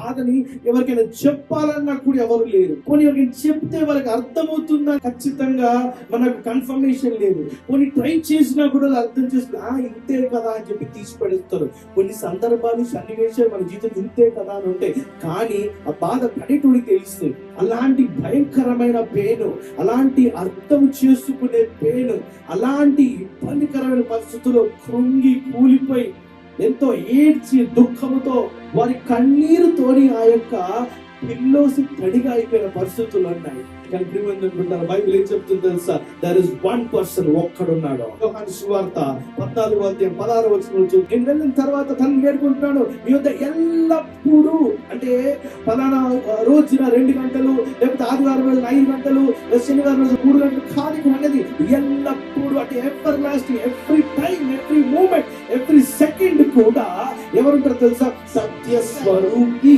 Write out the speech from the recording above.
బాధని ఎవరికైనా చెప్పాలన్నా కూడా ఎవరు లేరు. కొన్ని ఎవరికైనా చెప్తే వాళ్ళకి అర్థమవుతుందా ఖచ్చితంగా మనకు కన్ఫర్మేషన్ లేదు. కొన్ని ట్రై చేసినా కూడా అర్థం చేసుకుని ఇంతే కదా అని చెప్పి తీసి పడేస్తారు. కొన్ని సందర్భాలు సన్నివేశాలు మన జీవితం ఇంతే కదా అని ఉంటాయి, కానీ ఆ బాధ పడేటోడికి తెలుస్తుంది. అలాంటి భయంకరమైన పెయిన్, అలాంటి అర్థం చేసుకునే పెయిన్, అలాంటి ఇబ్బందికరమైన పరిస్థితుల్లో కృంగి కూలిపోయి ఎంతో ఏడ్చి దుఃఖముతో వారి కన్నీరుతోని ఆ యొక్క పిల్లోసి తడిగా అయిపోయిన పరిస్థితులు ఉన్నాయి. కానీ ప్రియమంటున్నారు, బైబిల్ ఏం చెప్తుంది తెలుసా? దర్ ఇస్ వన్ పర్సన్, ఒక్కడున్నాడు. యోహాను సువార్త 14:16 నేను వెళ్ళిన తర్వాత తను వేడుకుంటున్నాడు, మీ వద్ద ఎల్లప్పుడూ, అంటే ఫలానా రోజున 2 గంటలు, లేకపోతే ఆదివారం రోజున 5 గంటలు, శనివారం రోజు 3 గంటలు కాదు అనేది ఎల్లప్పుడూ, అంటే ever lasting, every time, every moment, every second కూడా ఎవరుంటారు తెలుసా? సత్య స్వరూపి.